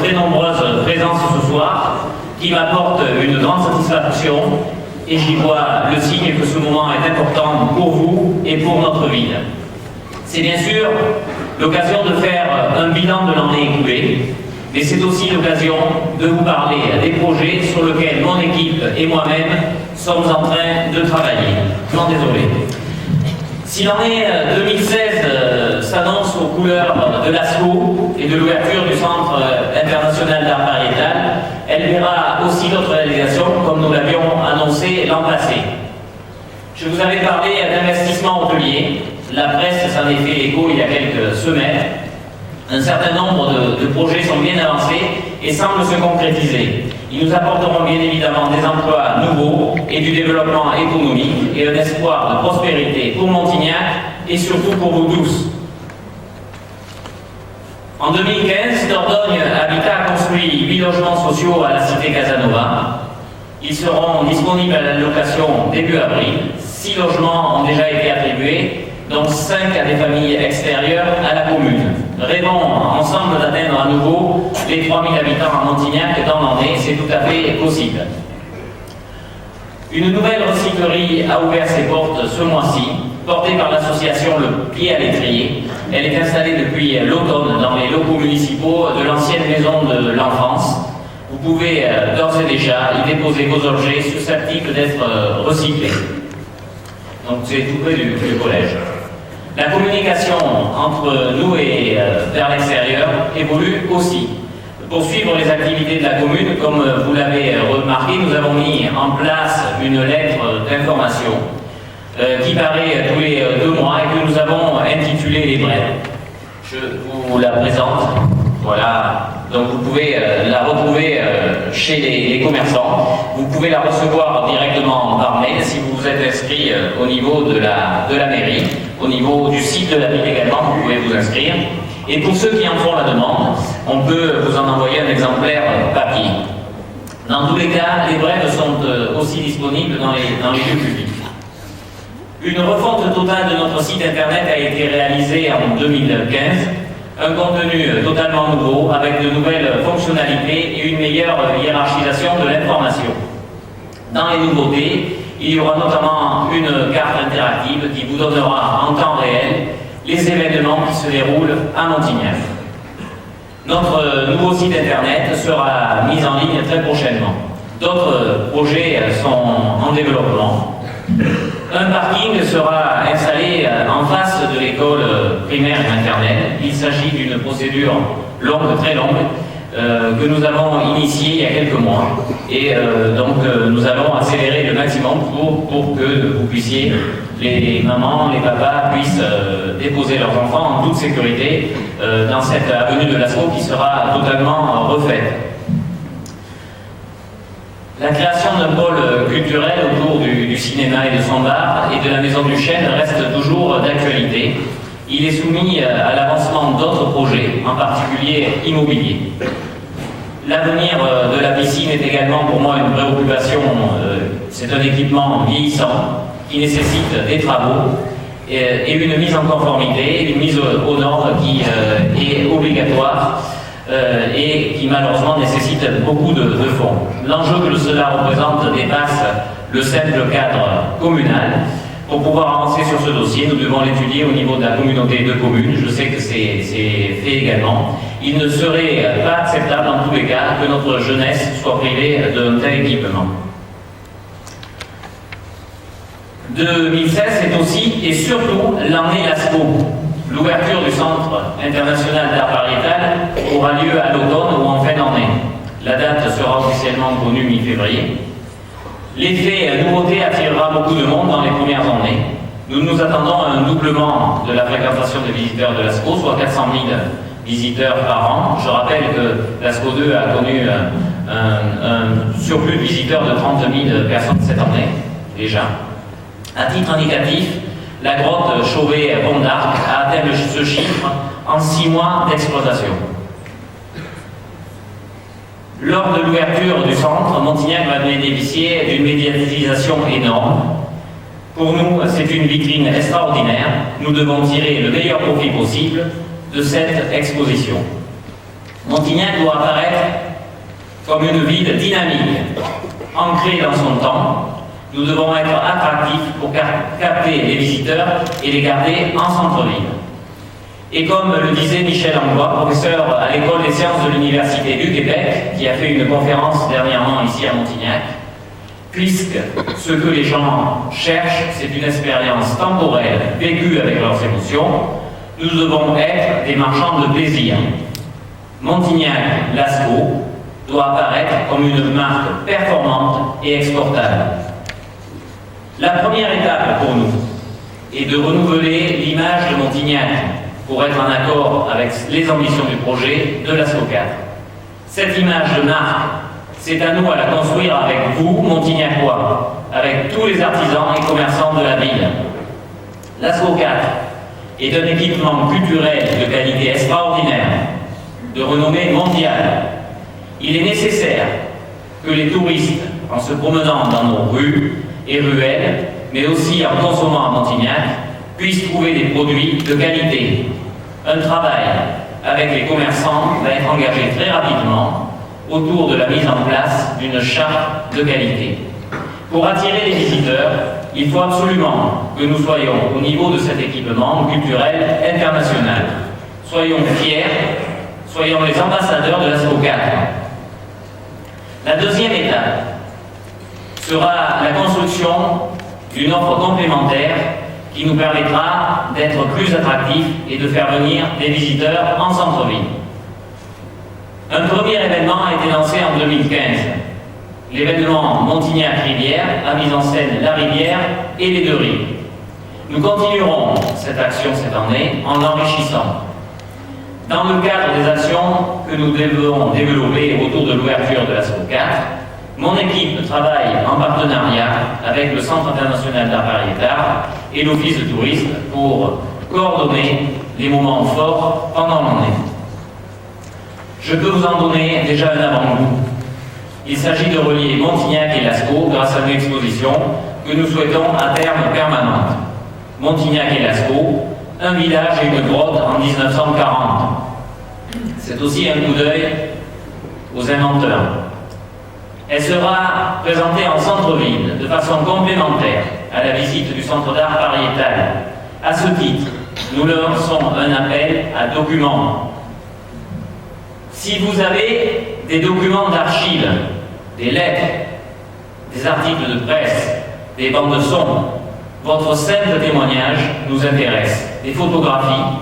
très nombreuses présences ce soir qui m'apportent une grande satisfaction et j'y vois le signe que ce moment est important pour vous et pour notre ville. C'est bien sûr l'occasion de faire un bilan de l'année écoulée, mais c'est aussi l'occasion de vous parler des projets sur lesquels mon équipe et moi-même sommes en train de travailler. Non, désolé. Si l'année 2016 s'annonce aux couleurs de l'ASCO et de l'ouverture du Centre international d'art pariétal, elle verra aussi d'autres réalisations comme nous l'avions annoncé l'an passé. Je vous avais parlé d'investissement hôtelier. La presse s'en est fait l'écho il y a quelques semaines. Un certain nombre de projets sont bien avancés et semblent se concrétiser. Ils nous apporteront bien évidemment des emplois nouveaux et du développement économique et un espoir de prospérité pour Montignac et surtout pour vous tous. En 2015, Dordogne Habitat a construit 8 logements sociaux à la cité Casanova. Ils seront disponibles à la location début avril. 6 logements ont déjà été attribués, dont 5 à des familles extérieures à la commune. Rêvons ensemble d'atteindre à nouveau les 3000 habitants à Montignac dans l'année, c'est tout à fait possible. Une nouvelle recyclerie a ouvert ses portes ce mois-ci, portée par l'association Le Pied à l'Étrier. Elle est installée depuis l'automne dans les locaux municipaux de l'ancienne maison de l'enfance. Vous pouvez d'ores et déjà y déposer vos objets susceptibles d'être recyclés. Donc c'est tout près du collège. La communication entre nous et vers l'extérieur évolue aussi. Pour suivre les activités de la commune, comme vous l'avez remarqué, nous avons mis en place une lettre d'information qui paraît tous les 2 mois et que nous avons intitulée Les Brèves. Je vous la présente. Voilà. Donc vous pouvez la retrouver chez les commerçants. Vous pouvez la recevoir directement par mail si vous vous êtes inscrit au niveau de la mairie. Au niveau du site de la ville également, vous pouvez vous inscrire. Et pour ceux qui en font la demande, on peut vous en envoyer un exemplaire papier. Dans tous les cas, les brèves sont aussi disponibles dans les lieux publics. Une refonte totale de notre site internet a été réalisée en 2015. Un contenu totalement nouveau, avec de nouvelles fonctionnalités et une meilleure hiérarchisation de l'information. Dans les nouveautés, il y aura notamment une carte interactive qui vous donnera en temps réel les événements qui se déroulent à Montignac. Notre nouveau site internet sera mis en ligne très prochainement. D'autres projets sont en développement. Un parking sera installé en face de l'école primaire et maternelle. Il s'agit d'une procédure longue, très longue, que nous avons initiée il y a quelques mois. Et donc nous allons accélérer le maximum pour que vous puissiez, les mamans, les papas, puissent déposer leurs enfants en toute sécurité dans cette avenue de l'Ascaux qui sera totalement refaite. La création d'un pôle culturel autour du cinéma et de son bar et de la Maison du Chêne reste toujours d'actualité. Il est soumis à l'avancement d'autres projets, en particulier immobiliers. L'avenir de la piscine est également pour moi une préoccupation. C'est un équipement vieillissant qui nécessite des travaux et une mise en conformité, une mise aux normes qui est obligatoire. Et qui malheureusement nécessite beaucoup de fonds. L'enjeu que cela représente dépasse le simple cadre communal. Pour pouvoir avancer sur ce dossier, nous devons l'étudier au niveau de la communauté de communes. Je sais que c'est fait également. Il ne serait pas acceptable en tous les cas que notre jeunesse soit privée d'un tel équipement. 2016 est aussi et surtout l'année LASCO. L'ouverture du Centre international d'art pariétal aura lieu à l'automne ou en fin d'année. La date sera officiellement connue mi-février. L'effet nouveauté attirera beaucoup de monde dans les premières années. Nous nous attendons à un doublement de la fréquentation des visiteurs de l'ASCO, soit 400 000 visiteurs par an. Je rappelle que l'ASCO 2 a connu un surplus de visiteurs de 30 000 personnes cette année, déjà. À titre indicatif, la grotte Chauvet-Pont d'Arc a atteint ce chiffre en 6 mois d'exploitation. Lors de l'ouverture du centre, Montignac va bénéficier d'une médiatisation énorme. Pour nous, c'est une vitrine extraordinaire. Nous devons tirer le meilleur profit possible de cette exposition. Montignac doit apparaître comme une ville dynamique, ancrée dans son temps. Nous devons être attractifs pour capter les visiteurs et les garder en centre-ville. Et comme le disait Michel Langlois, professeur à l'École des sciences de l'Université du Québec, qui a fait une conférence dernièrement ici à Montignac, puisque ce que les gens cherchent, c'est une expérience temporelle vécue avec leurs émotions, nous devons être des marchands de plaisir. Montignac-Lascaux doit apparaître comme une marque performante et exportable. La première étape pour nous est de renouveler l'image de Montignac pour être en accord avec les ambitions du projet de Lascaux 4. Cette image de marque, c'est à nous à la construire avec vous, Montignacois, avec tous les artisans et commerçants de la ville. Lascaux 4 est un équipement culturel de qualité extraordinaire, de renommée mondiale. Il est nécessaire que les touristes, en se promenant dans nos rues et ruelles, mais aussi en consommant à Montignac, puissent trouver des produits de qualité. Un travail avec les commerçants va être engagé très rapidement autour de la mise en place d'une charte de qualité. Pour attirer les visiteurs, il faut absolument que nous soyons au niveau de cet équipement culturel international. Soyons fiers, soyons les ambassadeurs de Lascaux 4. La deuxième étape sera la construction d'une offre complémentaire qui nous permettra d'être plus attractifs et de faire venir des visiteurs en centre-ville. Un premier événement a été lancé en 2015. L'événement Montignac-Rivière a mis en scène la rivière et les deux rives. Nous continuerons cette action cette année en l'enrichissant. Dans le cadre des actions que nous devons développer autour de l'ouverture de Lascaux 4, mon équipe travaille en partenariat avec le Centre international d'art variétal et l'Office de tourisme pour coordonner les moments forts pendant l'année. Je peux vous en donner déjà un avant-goût. Il s'agit de relier Montignac et Lascaux grâce à une exposition que nous souhaitons à terme permanente. Montignac et Lascaux, un village et une grotte en 1940. C'est aussi un coup d'œil aux inventeurs. Elle sera présentée en centre-ville de façon complémentaire à la visite du Centre d'art variétal. À ce titre, nous lançons un appel à documents. Si vous avez des documents d'archives, des lettres, des articles de presse, des bandes de son, votre simple témoignage nous intéresse. Des photographies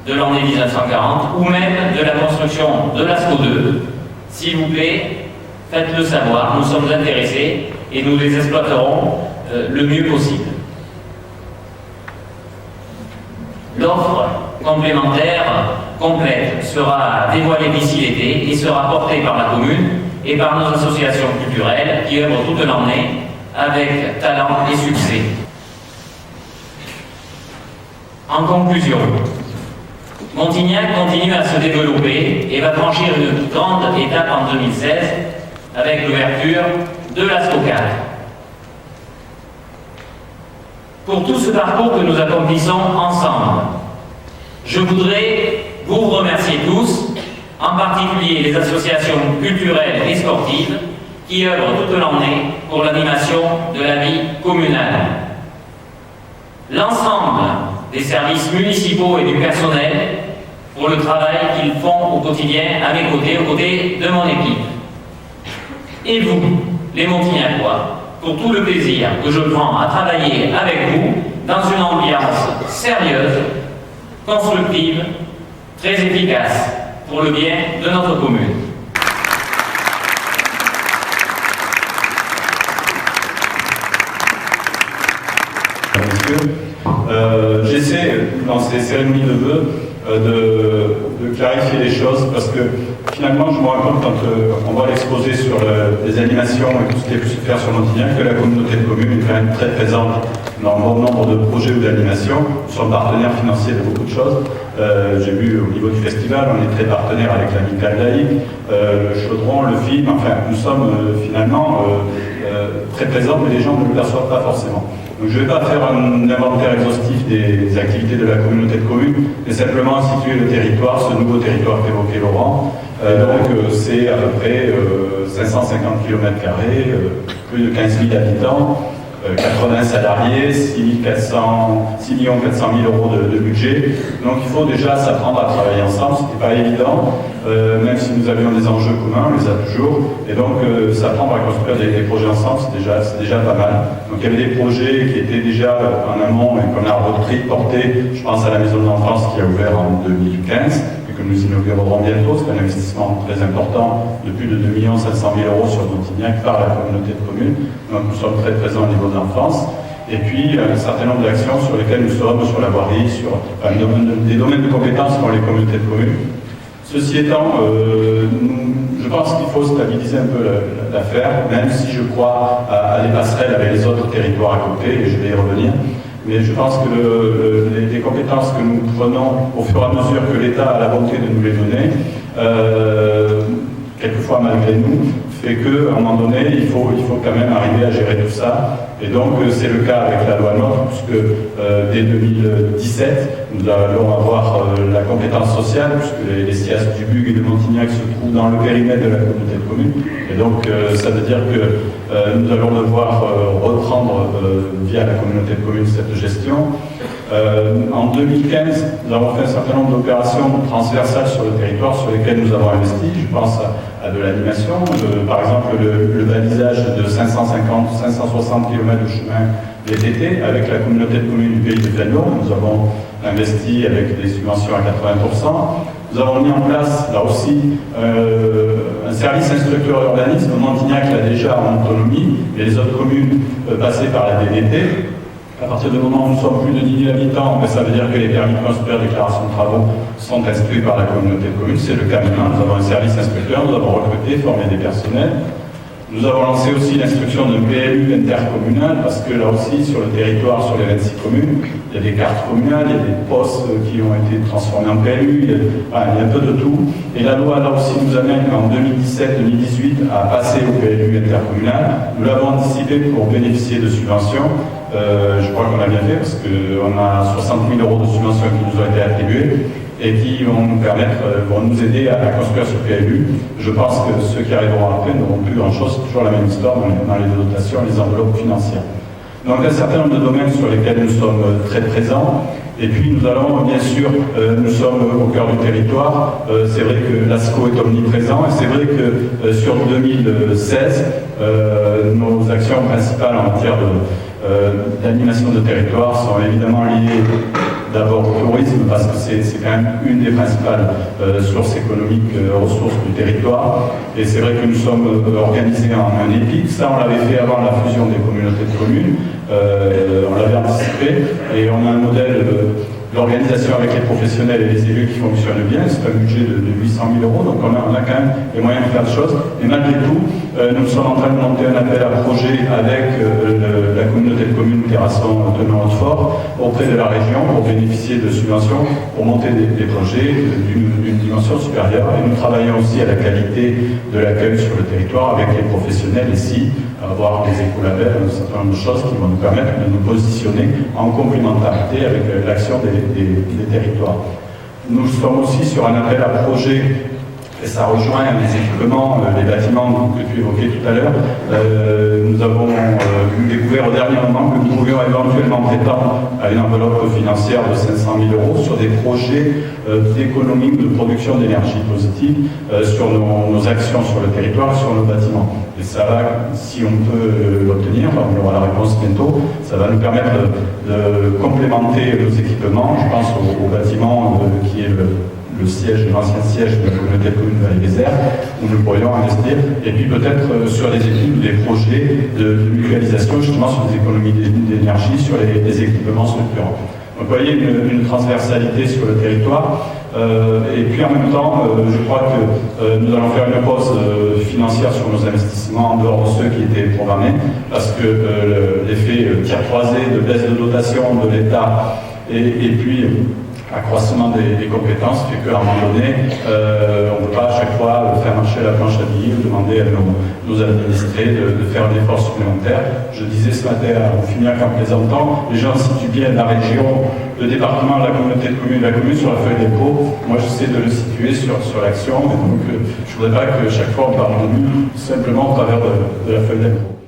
de l'année 1940 ou même de la construction de Lascaux 2, s'il vous plaît, faites-le savoir, nous sommes intéressés et nous les exploiterons le mieux possible. L'offre complémentaire complète sera dévoilée d'ici l'été et sera portée par la commune et par nos associations culturelles qui œuvrent toute l'année avec talent et succès. En conclusion, Montignac continue à se développer et va franchir une grande étape en 2016 avec l'ouverture de Lascaux 4. Pour tout ce parcours que nous accomplissons ensemble, je voudrais vous remercier tous, en particulier les associations culturelles et sportives qui œuvrent toute l'année pour l'animation de la vie communale. L'ensemble des services municipaux et du personnel pour le travail qu'ils font au quotidien à mes côtés, aux côtés de mon équipe. Et vous, les Montignacois, pour tout le plaisir que je prends à travailler avec vous dans une ambiance sérieuse, constructive, très efficace pour le bien de notre commune. J'essaie, dans ces cérémonies de vœux, de clarifier les choses parce que finalement, je me rends compte quand on voit l'exposé sur les animations et tout ce qui est pu se faire sur Montignac que la communauté de communes est quand même très présente dans un bon nombre de projets ou d'animations. Nous sommes partenaires financiers de beaucoup de choses. J'ai vu au niveau du festival, on est très partenaire avec l'Amicale laïque, le Chaudron, le film, enfin nous sommes finalement très présents, mais les gens ne le perçoivent pas forcément. Donc je ne vais pas faire un inventaire exhaustif des activités de la communauté de communes, mais simplement situer le territoire, ce nouveau territoire qu'évoquait Laurent. Donc c'est à peu près 550 km², plus de 15 000 habitants, 80 salariés, 6 400 000 euros de budget. Donc il faut déjà s'apprendre à travailler ensemble, ce n'était pas évident, même si nous avions des enjeux communs, on les a toujours. Et donc s'apprendre à construire des projets ensemble, c'est déjà pas mal. Donc il y avait des projets qui étaient déjà en amont et qu'on a porté, je pense à la Maison de l'Enfance qui a ouvert en 2015, et que nous inaugurerons bientôt. C'est un investissement très important de plus de 2 500 000 euros sur Montignac par la communauté de communes. Donc nous sommes très présents au niveau de l'enfance. Et puis un certain nombre d'actions sur lesquelles nous sommes, sur la voirie, sur des domaines de compétences pour les communautés de communes. Ceci étant, je pense qu'il faut stabiliser un peu l'affaire, même si je crois à des passerelles avec les autres territoires à côté, et je vais y revenir. Mais je pense que les compétences que nous prenons au fur et à mesure que l'État a la volonté de nous les donner, quelquefois malgré nous, fait qu'à un moment donné, il faut quand même arriver à gérer tout ça. Et donc, c'est le cas avec la loi NOTRe, puisque dès 2017, nous allons avoir la compétence sociale, puisque les sièges du Bug et de Montignac se trouvent dans le périmètre de la communauté de communes. Et donc, ça veut dire que nous allons devoir reprendre via la communauté de communes cette gestion. En 2015, nous avons fait un certain nombre d'opérations transversales sur le territoire sur lesquelles nous avons investi. Je pense à de l'animation, par exemple le balisage de 560 km de chemin VTT avec la communauté de communes du pays de Fénelon. Nous avons investi avec des subventions à 80%. Nous avons mis en place, là aussi, un service instructeur urbanisme. Montignac l'a déjà en autonomie, mais les autres communes passaient par la DDT. À partir du moment où nous sommes plus de 10 000 habitants, ça veut dire que les permis de construire, déclaration de travaux sont instruits par la communauté de communes. C'est le cas maintenant. Nous avons un service instructeur, nous avons recruté, formé des personnels. Nous avons lancé aussi l'instruction d'un PLU intercommunal, parce que là aussi, sur le territoire, sur les 26 communes, il y a des cartes communales, il y a des postes qui ont été transformés en PLU, il y a un peu de tout. Et la loi, là aussi, nous amène en 2017-2018 à passer au PLU intercommunal. Nous l'avons anticipé pour bénéficier de subventions. Je crois qu'on l'a bien fait parce qu'on a 60 000 euros de subventions qui nous ont été attribuées et qui vont nous permettre, vont nous aider à construire ce PLU. Je pense que ceux qui arriveront après n'auront plus grand-chose, c'est toujours la même histoire dans les dotations, les enveloppes financières. Donc un certain nombre de domaines sur lesquels nous sommes très présents. Et puis nous allons, bien sûr, nous sommes au cœur du territoire. C'est vrai que l'ASCO est omniprésent et c'est vrai que sur 2016, nos actions principales en matière d'animation de territoire sont évidemment liées d'abord au tourisme, parce que c'est quand même une des principales sources économiques, ressources du territoire. Et c'est vrai que nous sommes organisés en un EPIC. Ça, on l'avait fait avant la fusion des communautés de communes. On l'avait anticipé. Et on a un modèle d'organisation avec les professionnels et les élus qui fonctionne bien. C'est un budget de 800 000 euros, donc on a quand même les moyens de faire des choses. Et malgré tout, nous sommes en train de monter un appel à projet avec la communauté de communes Terrasson de Hautefort auprès de la région pour bénéficier de subventions pour monter des projets d'une dimension supérieure. Et nous travaillons aussi à la qualité de l'accueil sur le territoire avec les professionnels ici, avoir des écolabels, un certain nombre de choses qui vont nous permettre de nous positionner en complémentarité avec l'action des territoires. Nous sommes aussi sur un appel à projet, et ça rejoint les équipements, les bâtiments que tu évoquais tout à l'heure. Nous avons découvert au dernier moment que nous pouvions éventuellement prétendre à une enveloppe financière de 500 000 euros sur des projets d'économie de production d'énergie positive sur nos actions sur le territoire et sur nos bâtiments. Et ça va, si on peut l'obtenir, on aura la réponse bientôt, ça va nous permettre de complémenter nos équipements. Je pense au bâtiment qui est le siège, l'ancien siège de la communauté de communes Vallée-Désert, où nous pourrions investir, et puis peut-être sur des études ou des projets de mutualisation, justement sur des économies d'énergie, sur les équipements structurants. Donc vous voyez une transversalité sur le territoire. Et puis en même temps, je crois que nous allons faire une pause financière sur nos investissements en dehors de ceux qui étaient programmés, parce que l'effet tir croisé de baisse de dotation de l'État et puis accroissement des compétences fait qu'à un moment donné, on ne peut pas à chaque fois faire marcher la planche à billets ou demander à nos administrés de faire un effort supplémentaire. Je disais ce matin, on finit qu'en plaisantant, les gens situent bien la région, le département, la communauté de communes, la commune sur la feuille d'impôt. Moi, j'essaie de le situer sur l'action, et donc je ne voudrais pas que chaque fois on parle de nous simplement au travers de la feuille d'impôt.